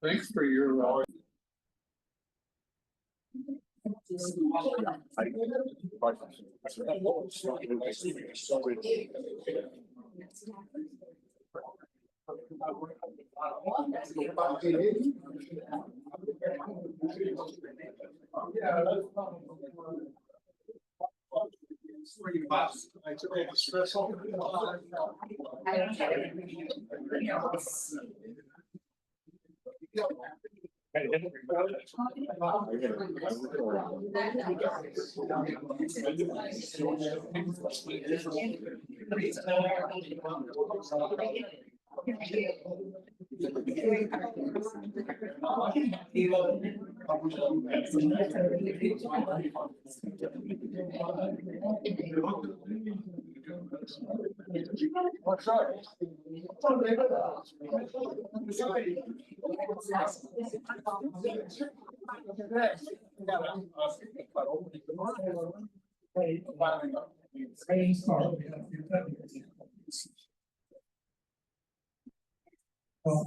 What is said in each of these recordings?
Thanks for your. What's up?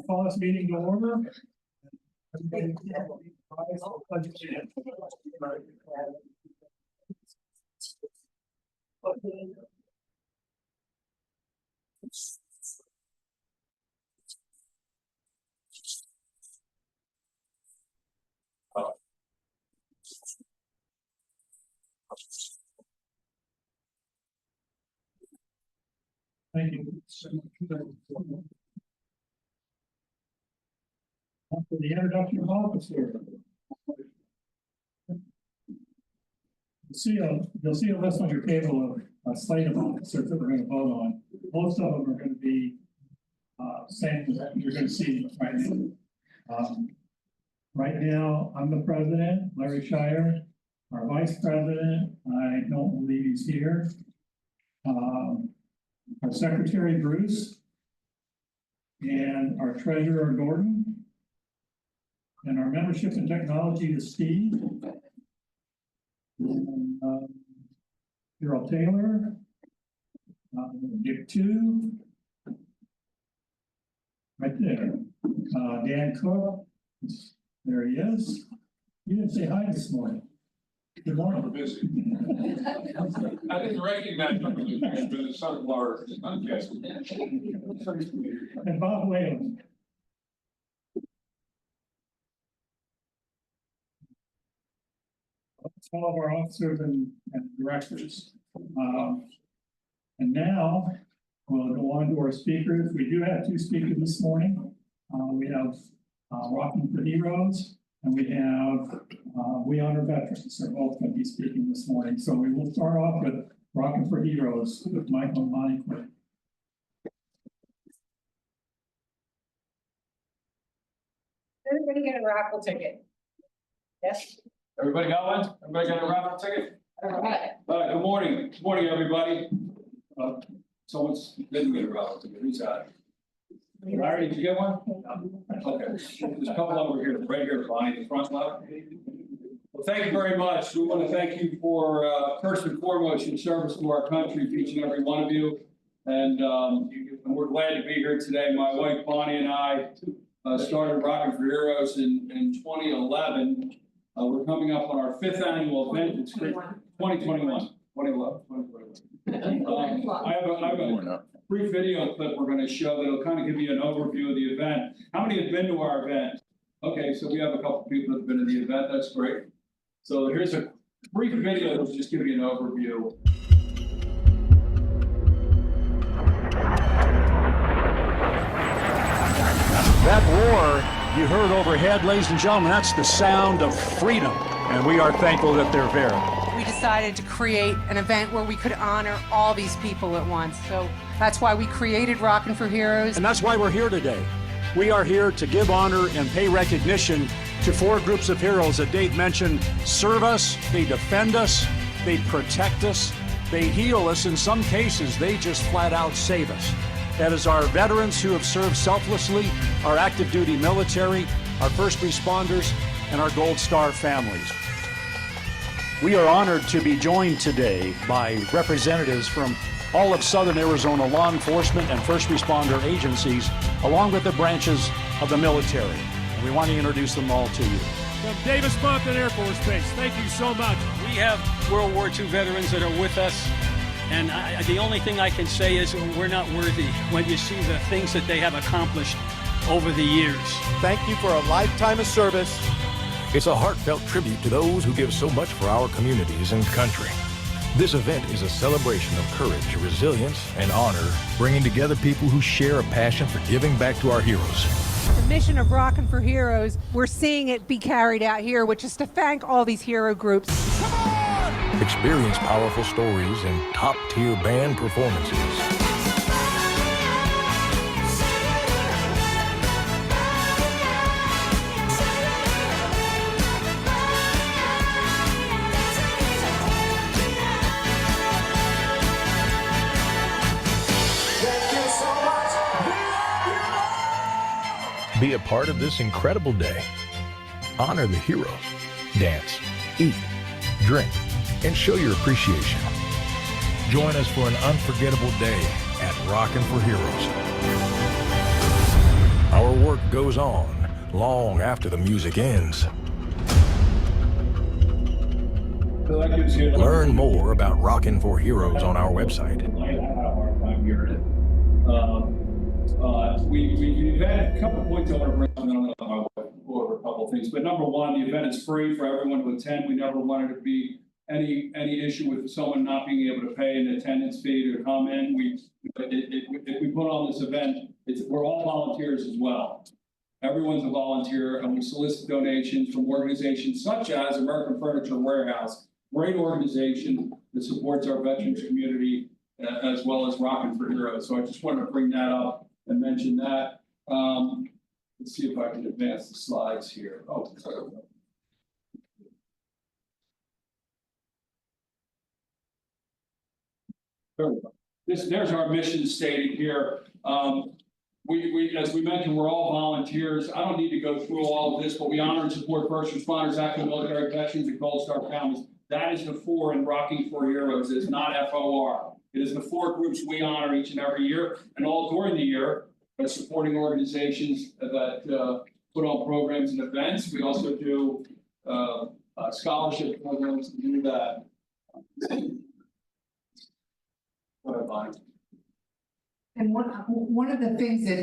Call this meeting to order. Thank you. For the introduction of officer. You'll see a list on your table of a slate of officers that we're going to vote on. Most of them are going to be same that you're going to see right now. Right now, I'm the president, Larry Shire. Our vice president, I don't believe he's here. Our secretary, Bruce. And our treasurer, Gordon. And our membership and technology is Steve. And, Earl Taylor. Dick 2. Right there. Dan Cook. There he is. You didn't say hi this morning. Good morning. We're busy. I didn't recognize you for the sunflower. And Bob Whalen. All of our officers and directors. And now we'll go on to our speakers. We do have two speakers this morning. We have Rockin for Heroes, and we have We Honor Veterans. They're both going to be speaking this morning. So we will start off with Rockin for Heroes with Michael and Bonnie Quick. Everybody get a raffle ticket? Yes. Everybody got one? Everybody got a raffle ticket? All right. Good morning. Good morning, everybody. Someone's didn't get a raffle ticket. Who's that? Larry, did you get one? Okay. There's a couple over here, right here behind the front left. Well, thank you very much. We want to thank you for first and foremost your service to our country, each and every one of you. And we're glad to be here today. My wife Bonnie and I started Rockin for Heroes in 2011. We're coming up on our 5th annual event. It's 2021. I have a brief video clip we're going to show that'll kind of give you an overview of the event. How many have been to our event? Okay, so we have a couple people that have been to the event. That's great. So here's a brief video that'll just give you an overview. That roar you heard overhead, ladies and gentlemen, that's the sound of freedom. And we are thankful that they're there. We decided to create an event where we could honor all these people at once. So that's why we created Rockin for Heroes. And that's why we're here today. We are here to give honor and pay recognition to 4 groups of heroes that Dave mentioned. Serve us, they defend us, they protect us, they heal us. In some cases, they just flat out save us. That is our veterans who have served selflessly, our active duty military, our first responders, and our Gold Star families. We are honored to be joined today by representatives from all of Southern Arizona law enforcement and first responder agencies, along with the branches of the military. We want to introduce them all to you. From Davis-Monthan Air Force Base, thank you so much. We have World War II veterans that are with us, and the only thing I can say is we're not worthy when you see the things that they have accomplished over the years. Thank you for a lifetime of service. It's a heartfelt tribute to those who give so much for our communities and country. This event is a celebration of courage, resilience, and honor, bringing together people who share a passion for giving back to our heroes. The mission of Rockin' for Heroes, we're seeing it be carried out here, which is to thank all these hero groups. Experience powerful stories and top-tier band performances. Be a part of this incredible day. Honor the heroes. Dance, eat, drink, and show your appreciation. Join us for an unforgettable day at Rockin' for Heroes. Our work goes on long after the music ends. Learn more about Rockin' for Heroes on our website. We've had a couple of points I want to bring up, and I'm going to go over a couple of things. But number one, the event is free for everyone to attend. We never wanted to be any issue with someone not being able to pay an attendance fee to come in. If we put on this event, we're all volunteers as well. Everyone's a volunteer, and we solicit donations from organizations such as American Furniture Warehouse, great organization that supports our veterans community, as well as Rockin' for Heroes. So I just wanted to bring that up and mention that. Let's see if I can advance the slides here. Oh, sorry. There's our mission stated here. As we mentioned, we're all volunteers. I don't need to go through all of this, but we honor and support first responders, active military veterans, and Gold Star families. That is the four in Rockin' for Heroes. It's not FOR. It is the four groups we honor each and every year, and all during the year, by supporting organizations that put on programs and events. We also do scholarship programs to do that. Go ahead, Bonnie. And one of the things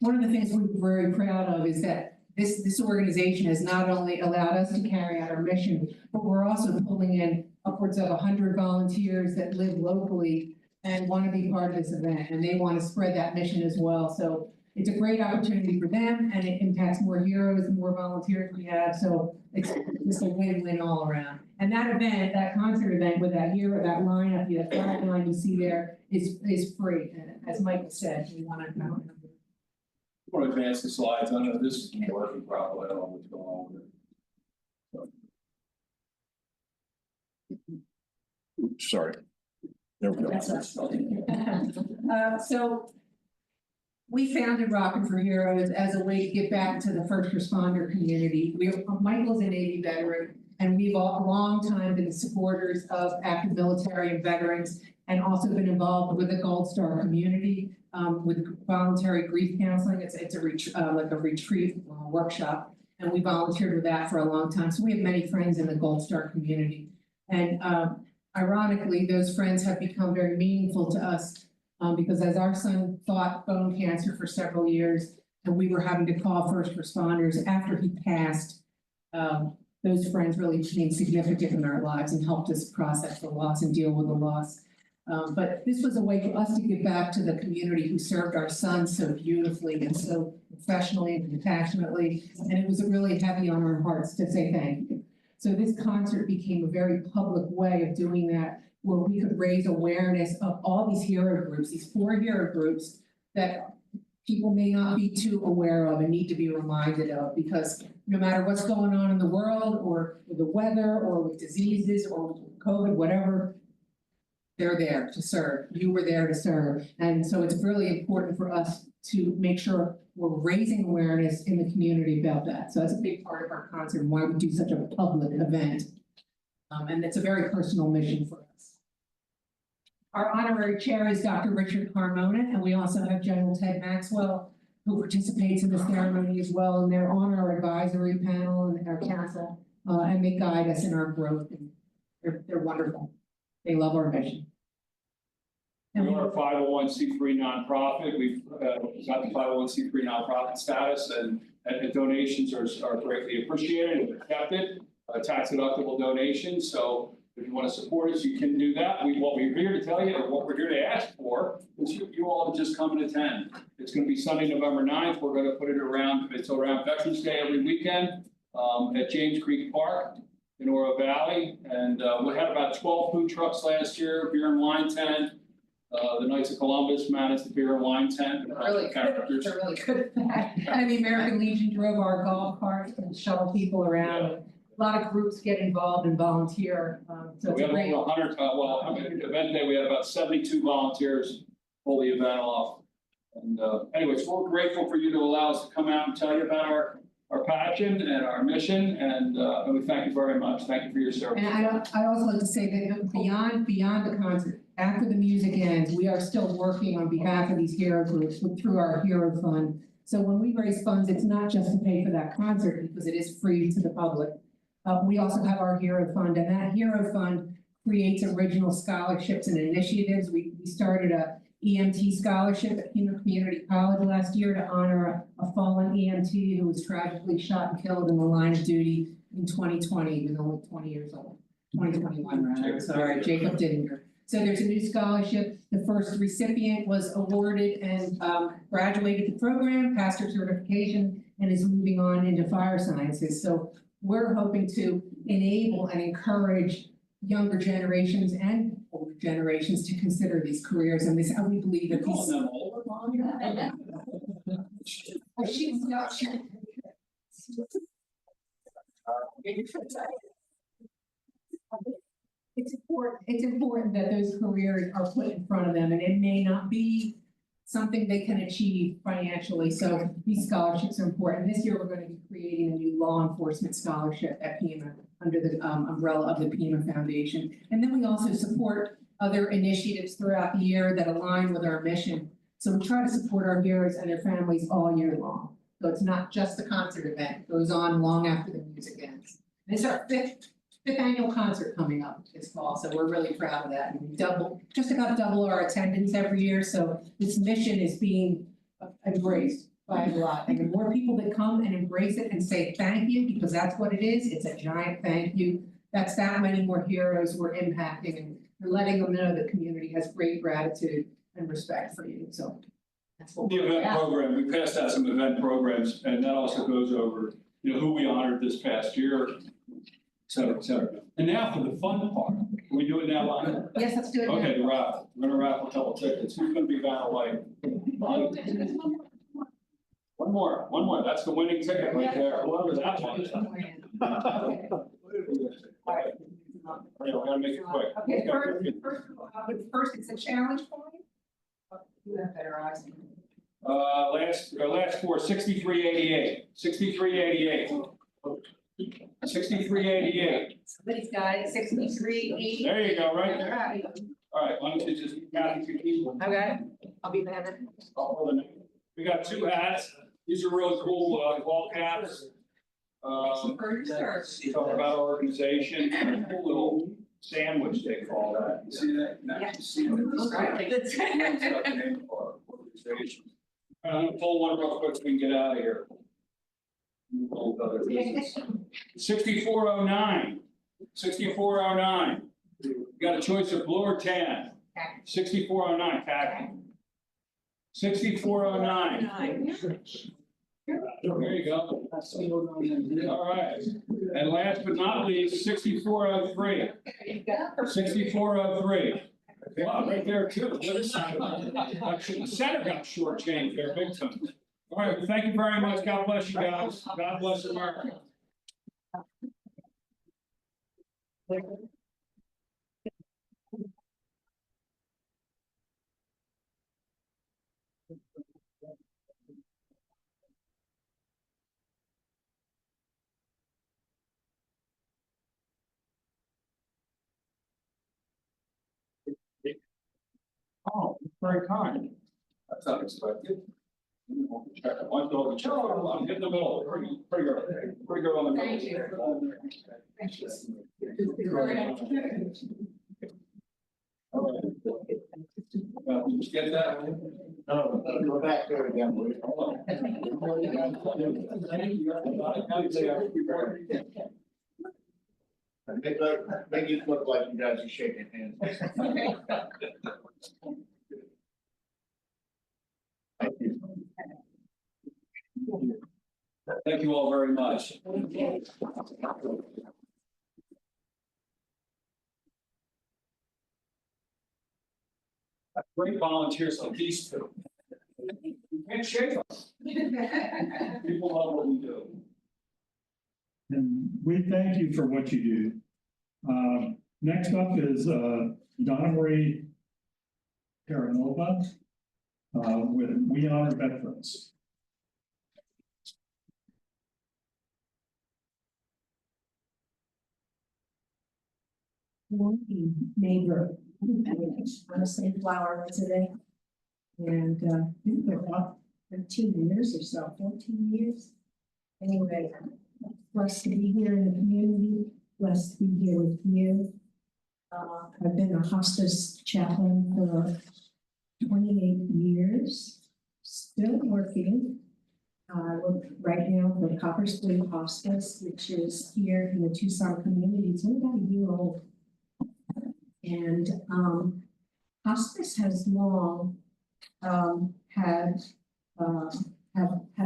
we're very proud of is that this organization has not only allowed us to carry out our mission, but we're also pulling in upwards of 100 volunteers that live locally and want to be part of this event, and they want to spread that mission as well. So it's a great opportunity for them, and it impacts more heroes and more volunteers we have. So it's just a win-win all around. And that event, that concert event with that hero, that lineup, that flag line you see there is free. And as Michael said, we want to know. I want to advance the slides. I know this is working properly. I don't know what's going on with it. Oops, sorry. There we go. So we founded Rockin' for Heroes as a way to give back to the first responder community. Michael's a Navy veteran, and we've all a long time been supporters of active military and veterans, and also been involved with the Gold Star community with voluntary grief counseling. It's a retreat workshop, and we volunteered with that for a long time. So we have many friends in the Gold Star community, and ironically, those friends have become very meaningful to us because as our son fought bone cancer for several years, and we were having to call first responders after he passed, those friends really became significant in our lives and helped us process the loss and deal with the loss. But this was a way for us to give back to the community who served our son so beautifully and so professionally and compassionately, and it was really heavy on our hearts to say thank you. So this concert became a very public way of doing that, where we could raise awareness of all these hero groups, these four hero groups that people may not be too aware of and need to be reminded of, because no matter what's going on in the world or with the weather or with diseases or with COVID, whatever, they're there to serve. You were there to serve. And so it's really important for us to make sure we're raising awareness in the community about that. So that's a big part of our concert and why we do such a public event. And it's a very personal mission for us. Our honorary chair is Dr. Richard Carmona, and we also have General Ted Maxwell, who participates in the ceremony as well, and they're on our advisory panel and our council, and they guide us in our growth, and they're wonderful. They love our mission. And We are a 501c3 nonprofit. We've got the 501c3 nonprofit status, and donations are greatly appreciated and accepted. Tax deductible donations. So if you want to support us, you can do that. What we're here to tell you, or what we're here to ask for, is you all to just come and attend. It's going to be Sunday, November 9th. We're going to put it around. It's around Veterans Day every weekend at James Creek Park in Oro Valley, and we had about 12 food trucks last year, beer and wine tent. The Knights of Columbus managed the beer and wine tent. And really good. They're really good at that. And the American Legion drove our golf carts and shuttle people around. Yeah. A lot of groups get involved and volunteer. So We it's had a great. over 100, event day, we had about 72 volunteers pull the event off. And anyways, we're grateful for you to allow us to come out and tell you about our passion and our mission, and we thank you very much. Thank you for your service. And I also like to say that beyond the concert, after the music ends, we are still working on behalf of these hero groups through our Hero Fund. So when we raise funds, it's not just to pay for that concert because it is free to the public. We also have our Hero Fund, and that Hero Fund creates original scholarships and initiatives. We started a EMT scholarship at Pima Community College last year to honor a fallen EMT who was tragically shot and killed in the line of duty in 2020. He was only 20 years old, 2021 rather, sorry, Jacob Didinger. So there's a new scholarship. The first recipient was awarded and graduated the program, passed her certification, and is moving on into fire sciences. So we're hoping to enable and encourage younger generations and older generations to consider these careers, and this, we believe that Calling these. them old. It's important that those careers are put in front of them, and it may not be something they can achieve financially, so these scholarships are important. This year, we're going to be creating a new law enforcement scholarship at Pima under the umbrella of the Pima Foundation. And then we also support other initiatives throughout the year that align with our mission. So we try to support our heroes and their families all year long. So it's not just the concert event, it goes on long after the music ends. And it's our fifth annual concert coming up this fall, so we're really proud of that. And we just about double our attendance every year, so this mission is being embraced by a lot. And the more people that come and embrace it and say thank you, because that's what it is, it's a giant thank you. That's that many more heroes we're impacting, and we're letting them know the community has great gratitude and respect for you, so. That's what The we're event about. program, we passed out some event programs, and that also goes over, who we honored this past year, et cetera, et cetera. And now for the fun part. Can we do it now, Lonnie? Yes, let's do it now. Okay, the raffle. We're gonna raffle a couple tickets. Who's gonna be Vanna White? One more. That's the winning ticket right there. Whoever that one is. Okay. All right, we gotta make it quick. Okay, first it's a challenge for you. You have better eyes. Last four, 6388. 6388. 6388. Somebody's got it, 6380. There you go, right All there. right, All right, why don't you just, Kathy, you keep them. okay, I'll be back. We got two hats. These are really cool, ball caps. First. Talk about our organization, a cool little sandwich they call that. You see that? Yeah. You see that? Organization. I'm gonna pull one real quick so we can get out of here. 6409. 6409. You got a choice of blue or tan. 6409, khaki. 6409. There you go. All right. And last but not least, 6403. 6403. Wow, right there too. Actually, the center got shortchanged there big time. All right, well, thank you very much. God bless you guys. God bless America. Oh, very kind. That's unexpected. Check it. One door, check it. Get in the middle. Pretty good on the middle. Thank you. Thank you. All right. Did you get that? No, go back there again, please. Make it look like you guys are shaking hands. Thank you. Thank you all very much. Great volunteers like these two. You can't shake us. People love what we do. And we thank you for what you do. Next up is Donna Marie Terranova with We Honor Veterans. Morning, neighbor. I'm a Sunflower resident. And been for about 13 years or so, 14 years. Anyway, blessed to be here in the community, blessed to be here with you. I've been a hospice chaplain for 28 years, still working. I work right now for Copper Spring Hospice, which is here in the Tucson community. It's only about a year old. And hospice has long have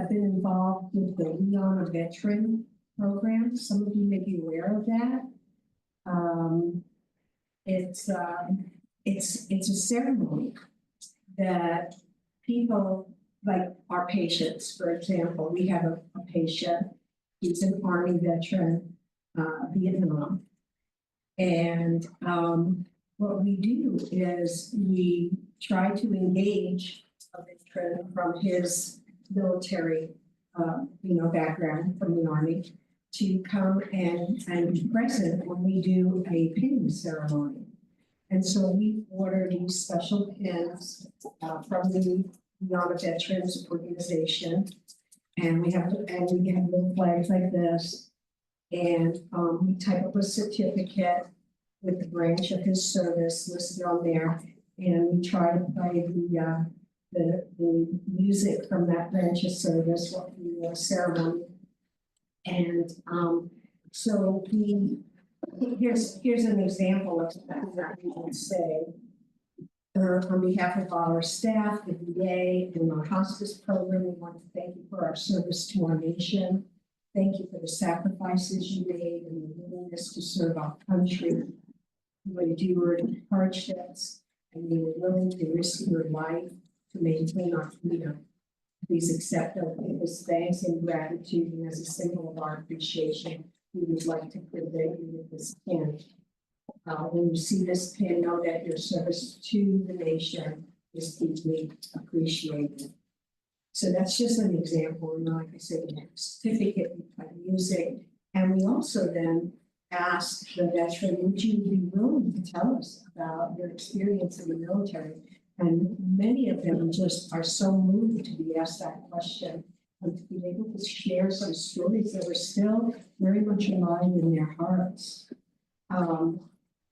been involved with the We Honor Veteran program. Some of you may be aware of that. It's a ceremony that people, like our patients, for example, we have a patient, he's an Army veteran, Vietnam. And what we do is we try to engage a veteran from his military, background from the Army to come and be present when we do a pinning ceremony. And so we order these special pins from the Honor Veterans Organization, and we have little flags like this, and we type up a certificate with the branch of his service listed on there, and we try to play the music from that branch of service, the ceremony. And so here's an example of that we can say. On behalf of our staff, the VA, and our hospice program, we want to thank you for our service to our nation. Thank you for the sacrifices you made and the willingness to serve our country. You endured hardships and you were willing to risk your life to maintain our freedom. Please accept our deepest thanks and gratitude, and as a symbol of our appreciation, we would like to present you with this pin. When you see this pin, know that your service to the nation is deeply appreciated. So that's just an example. And like I said, we have a certificate, we play music, and we also then ask the veteran, would you be willing to tell us about your experience in the military? And many of them just are so moved to be asked that question and to be able to share some stories that are still very much alive in their hearts.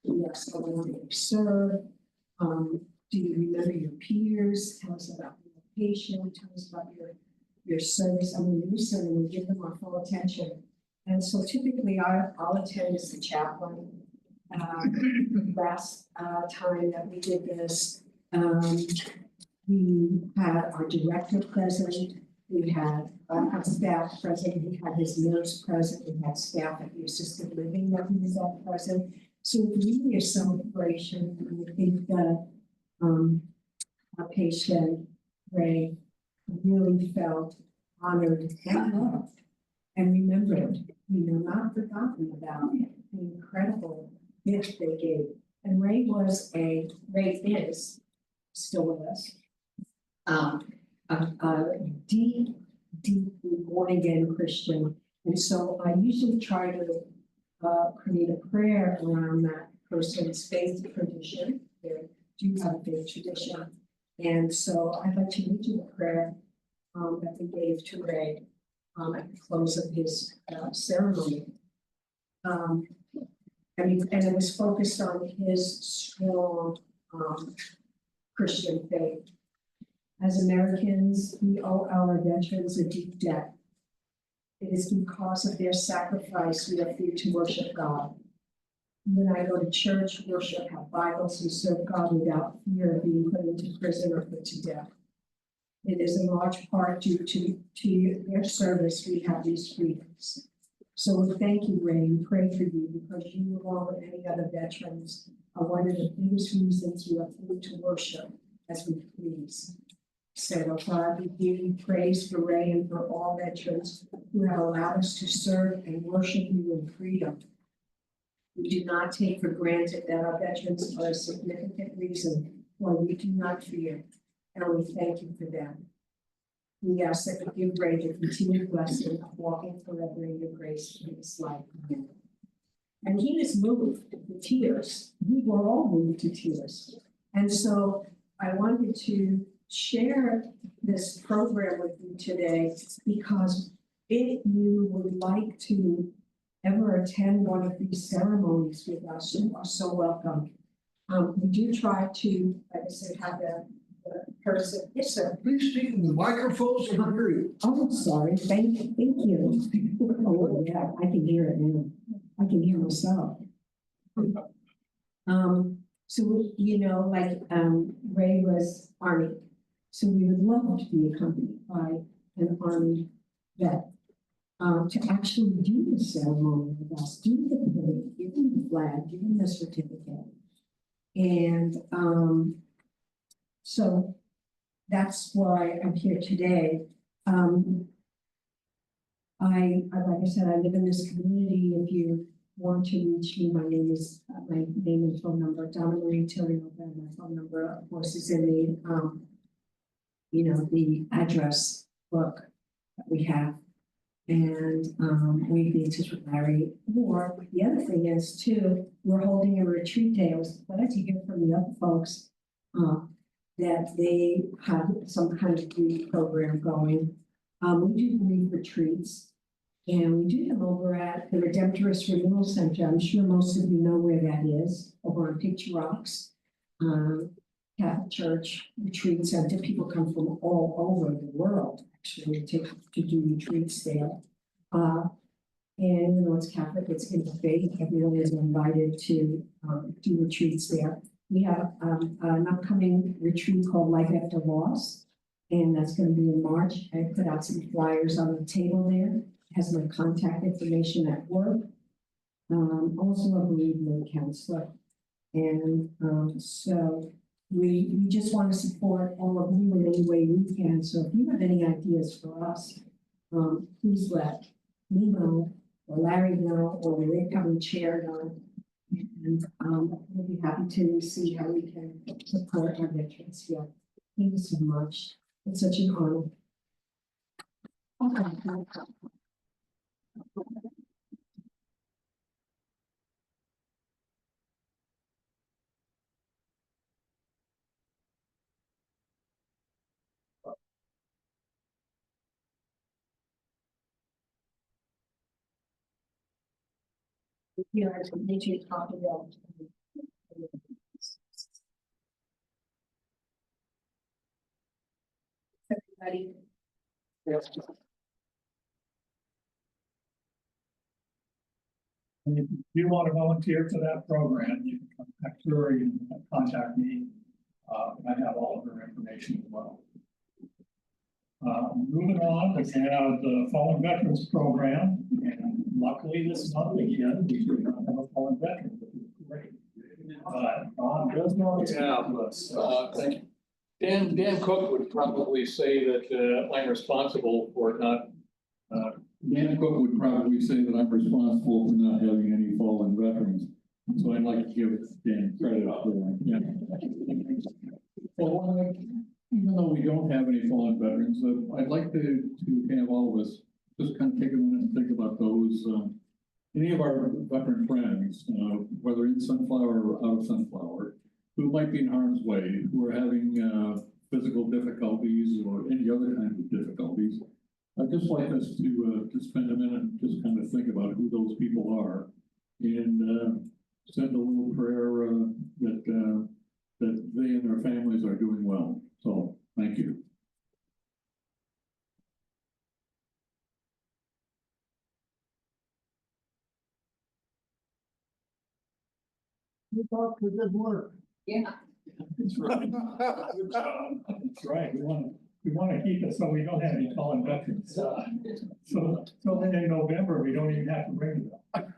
We ask how long you serve. Do you remember your peers? Tell us about your patient. Tell us about your service. I mean, we certainly give them our full attention. And so typically I'll attend as the chaplain. Last time that we did this, we had our director present, we had our staff present, we had his nurse present, we had staff at the assisted living that he was at present. So it really a celebration, and I think that our patient, Ray, really felt honored and loved and remembered, not forgotten about the incredible gift they gave. And Ray is still with us, a deeply born again Christian. And so I usually try to create a prayer around that person's faith tradition. They do have a faith tradition. And so I'd like to read you a prayer that we gave to Ray at the close of his ceremony. And it was focused on his strong Christian faith. As Americans, we owe our veterans a deep debt. It is because of their sacrifice we are free to worship God. When I go to church, worship, have Bibles, and serve God without fear of being put into prison or put to death. It is in large part due to their service we have these freedoms. So we thank you, Ray, and pray for you because you, along with any other veterans, are one of the biggest reasons we are free to worship as we please. So, God, we give you praise for Ray and for all veterans who have allowed us to serve and worship you in freedom. We do not take for granted that our veterans are a significant reason why we do not fear, and we thank you for them. We ask that you give Ray the continued blessing of walking forever in your grace in his life. Amen. And he was moved to tears. We were all moved to tears. And so I wanted to share this program with you today because if you would like to ever attend one of these ceremonies with us, you are so welcome. We do try to, like I said, have the person. Yes, sir. Please speak in the microphones and hear you. Oh, sorry. Thank you. Oh, yeah, I can hear it now. I can hear myself. So, you know, like, Ray was Army. So we would love to be accompanied by an Army vet, to actually do the ceremony with us, do the parade, give him the flag, give him the certificate. And, so that's why I'm here today. Like I said, I live in this community. If you want to reach me, my name and phone number, Donna Marie Tilio, and my phone number, of course, is in the, the address book that we have. And we've been in touch with Larry. Or the other thing is too, we're holding a retreat day. I was glad to hear from the other folks that they have some kind of grief program going. We do grief retreats, and we do them over at the Redemptorist Renewal Center. I'm sure most of you know where that is, over on Picture Rocks. Catholic Church retreat center. People come from all over the world actually to do retreats there. And it's Catholic, it's interfaith. Everyone is invited to do retreats there. We have an upcoming retreat called Life After Loss, and that's going to be in March. I put out some flyers on the table there. It has my contact information at work. Also a bereavement counselor. And so we just want to support all of you in any way we can. So if you have any ideas for us, please let me know, or Larry know, or the incoming chair know. And we'll be happy to see how we can support our veterans here. Thank you so much. It's such an honor. Yeah, I need to talk about. Everybody. Yes. And if you want to volunteer for that program, you can contact her, you can contact me. I have all of her information as well. Moving on, we have the Fallen Veterans Program, and luckily this month again, we do not have a fallen veteran, which is great. But does not have us. Thank you. Dan Cook would probably say that I'm responsible for not. Dan Cook would probably say that I'm responsible for not having any fallen veterans. So I'd like to give Dan credit for that. Yeah. Well, even though we don't have any fallen veterans, I'd like to have all of us just kind of take a minute and think about those. Any of our veteran friends, whether in Sunflower or out of Sunflower, who might be in harm's way, who are having physical difficulties or any other kind of difficulties. I'd just like us to spend a minute and just kind of think about who those people are and send a little prayer that they and their families are doing well. So, thank you. Keep up the good work. Yeah. That's right. Good job. That's right. We want to keep it so we don't have any fallen veterans. So then in November, we don't even have to bring it up.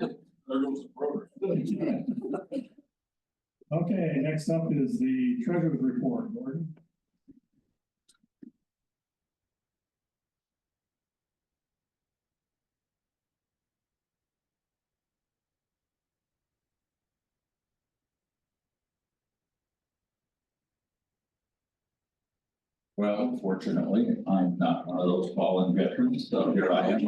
There goes the program. Okay, next up is the treasurer's report, Gordon. Well, fortunately, I'm not one of those fallen veterans, so here I am.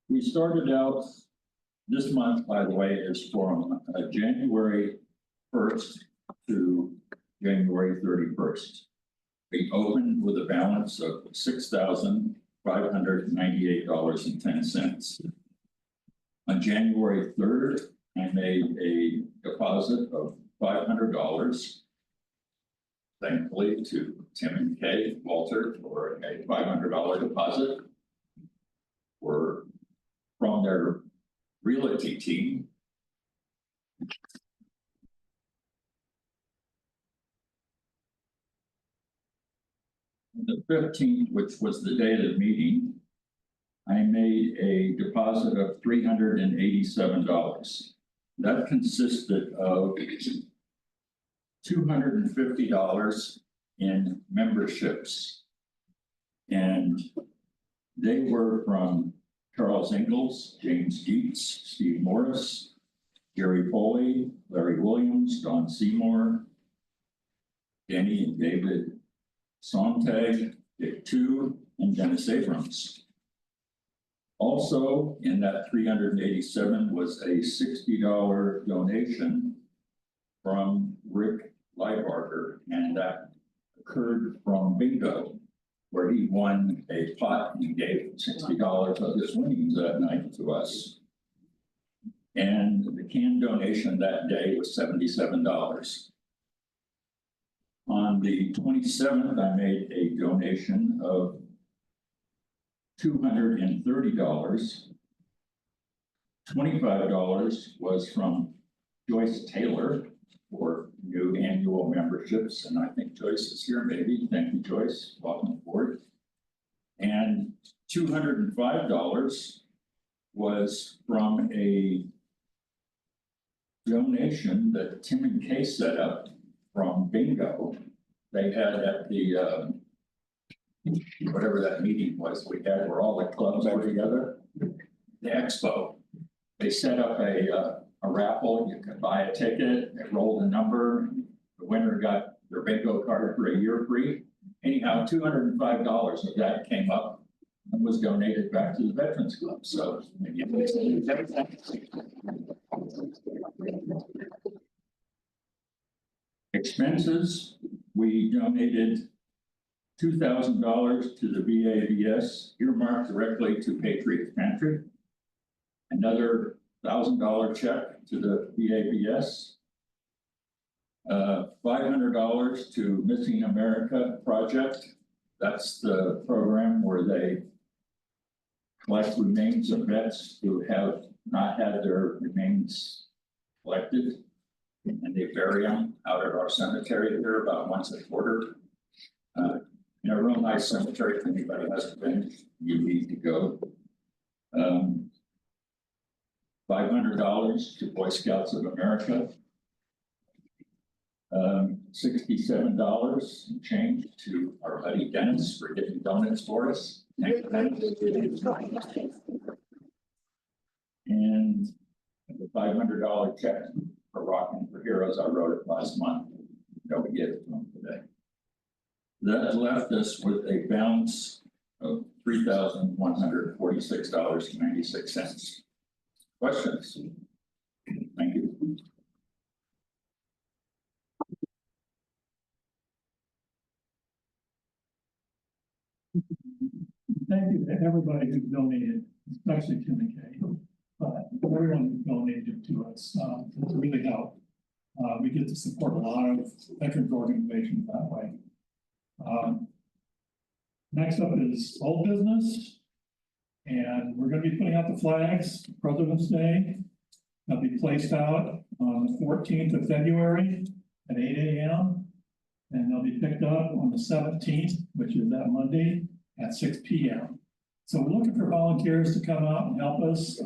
We started out, this month, by the way, is from January 1st to January 31st. We opened with a balance of $6,598.10. On January 3rd, I made a deposit of $500, thankfully to Tim and Kay Walter for a $500 deposit from their realty team. The 15th, which was the day of the meeting, I made a deposit of $387. That consisted of $250 in memberships. And they were from Charles Ingalls, James Dietz, Steve Morris, Jerry Foley, Larry Williams, Don Seymour, Danny and David Sontag, Dick Tu, and Dennis Abrams. Also, in that 387 was a $60 donation from Rick Leibarger, and that occurred from bingo, where he won a pot and gave $60 of his winnings that night to us. And the can donation that day was $77. On the 27th, I made a donation of $230. $25 was from Joyce Taylor for new annual memberships, and I think Joyce is here maybe. Thank you, Joyce. Welcome aboard. And $205 was from a donation that Tim and Kay set up from bingo. They had at the whatever that meeting was we had where all the clubs were together, the expo. They set up a raffle. You could buy a ticket, it rolled a number, the winner got their bingo card for a year free. Anyhow, $205 of that came up and was donated back to the Veterans Club. So expenses, we donated $2,000 to the VAVS, earmarked directly to Patriot Pantry. Another $1,000 check to the VAVS. $500 to Missing America Project. That's the program where they collect remains of vets who have not had their remains collected, and they bury them out at our cemetery here about once a quarter. A real nice cemetery. If anybody hasn't been, you need to go. $500 to Boy Scouts of America. $67 and change to our buddy Dennis for getting donuts for us. Thank you, Dennis. And the $500 check for Rockin for Heroes. I wrote it last month. We gave it to them today. That left us with a balance of $3,146.96. Questions? Thank you to everybody who donated, especially Tim McKay, but everyone who donated to us, to really help. We get to support a lot of veterans organizations that way. Next up is old business. And we're gonna be putting out the flags, President's Day. They'll be placed out on the 14th of February at 8 a.m. And they'll be picked up on the 17th, which is that Monday at 6 p.m. So we're looking for volunteers to come out and help us.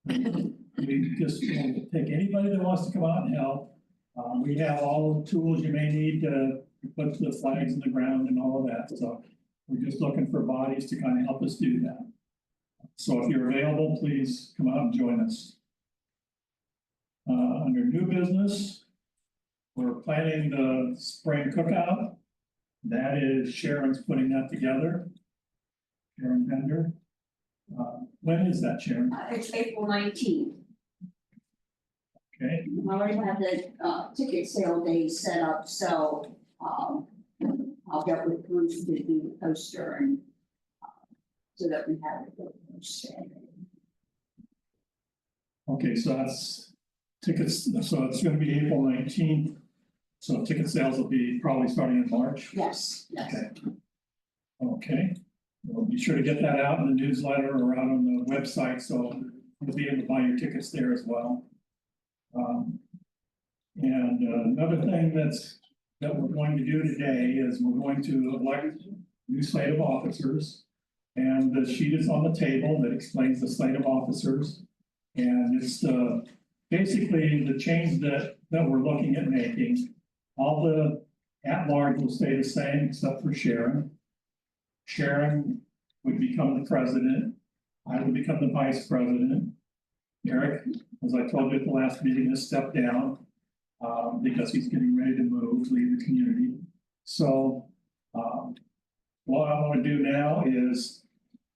We just take anybody that wants to come out and help. We have all the tools you may need to put the flags in the ground and all of that. So we're just looking for bodies to kind of help us do that. So if you're available, please come out and join us. Under new business, we're planning the spring cookout. That is Sharon's putting that together. Sharon Bender. When is that, Sharon? It's April 19th. Okay. I already have the ticket sale days set up, so I'll get with Bruce to do the poster and so that we have it. Okay, so that's tickets, so it's gonna be April 19th. So ticket sales will be probably starting in March? Yes, yes. Okay. Okay, well, be sure to get that out in the newsletter or out on the website, so you'll be able to buy your tickets there as well. And another thing that we're going to do today is we're going to elect a new slate of officers. And the sheet is on the table that explains the slate of officers. And it's basically the change that we're looking at making. All the at-large will stay the same except for Sharon. Sharon would become the president. I would become the vice president. Eric, as I told you at the last meeting, has stepped down because he's getting ready to move, leave the community. So what I want to do now is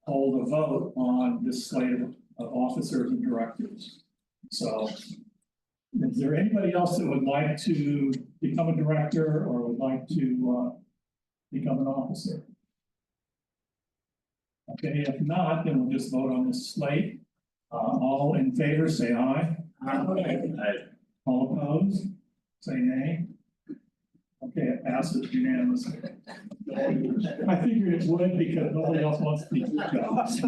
hold a vote on this slate of officers and directors. So is there anybody else that would like to become a director or would like to become an officer? Okay, if not, then we'll just vote on this slate. All in favor, say aye. Aye. All opposed, say nay. Okay, it passes unanimously. I figured it would because nobody else wants these jobs.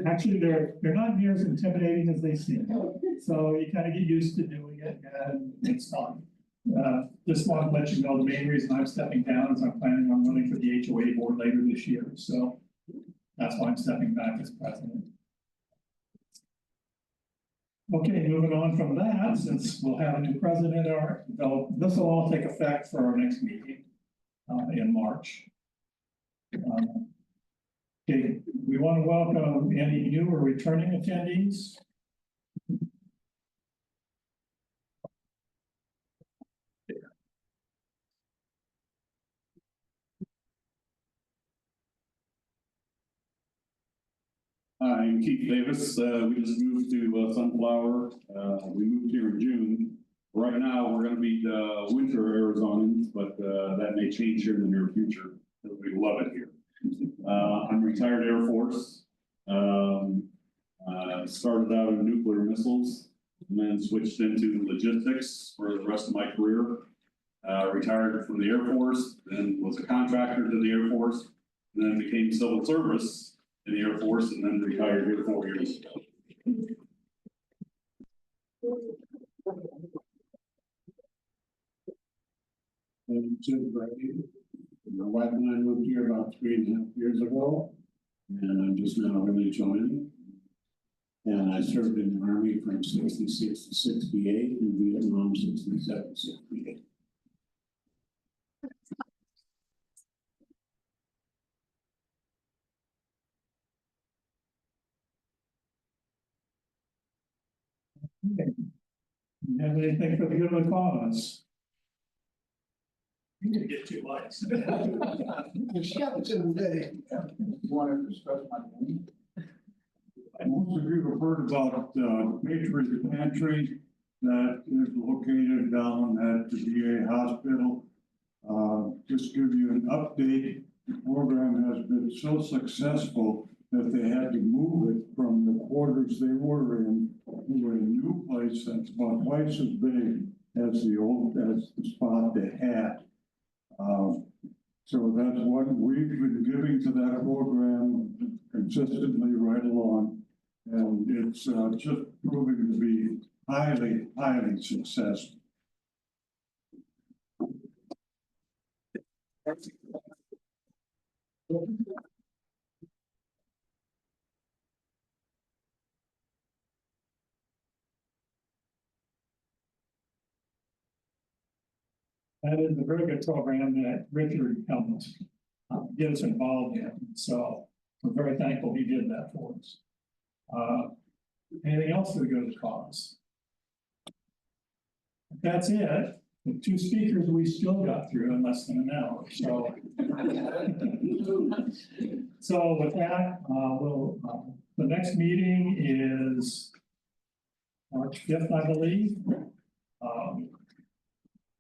Actually, they're not near as intimidating as they seem. So you kind of get used to doing it and it's fun. Just want to let you know the main reason I'm stepping down is I'm planning on running for the HOA board later this year. So that's why I'm stepping back as president. Okay, moving on from that, since we'll have a new president, this will all take effect for our next meeting in March. Okay, we want to welcome any new or returning attendees. I'm Keith Davis. We just moved to Sunflower. We moved here in June. Right now, we're going to be winter Arizonans, but that may change here in the near future. We love it here. I'm retired Air Force. Started out in nuclear missiles and then switched into logistics for the rest of my career. Retired from the Air Force, then was a contractor to the Air Force, and then became civil service in the Air Force, and then retired here 4 years ago. And Jim Brady. My wife and I moved here about 3.5 years ago, and I'm just now really joining. And I served in the Army from 66 to 68, and Vietnam 67 to 68. Okay. You have anything for the good of the cause? You're gonna get 2 likes. Want to stress my name? Most of you have heard about Patriot Pantry that is located down at the VA hospital. Just give you an update, the program has been so successful that they had to move it from the quarters they were in to a new place that's about twice as big as the spot they had. So that's what we've been giving to that program consistently right along. And it's just proving to be highly, highly successful. That is a very good program that Richard helped get us involved in. So we're very thankful he did that for us. Anything else for the good cause? That's it. The two speakers we still got through in less than an hour. So, so with that, the next meeting is March 5th, I believe.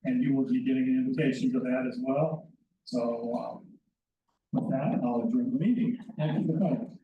And you will be getting an invitation to that as well. So with that, I'll adjourn the meeting. Thank you for coming.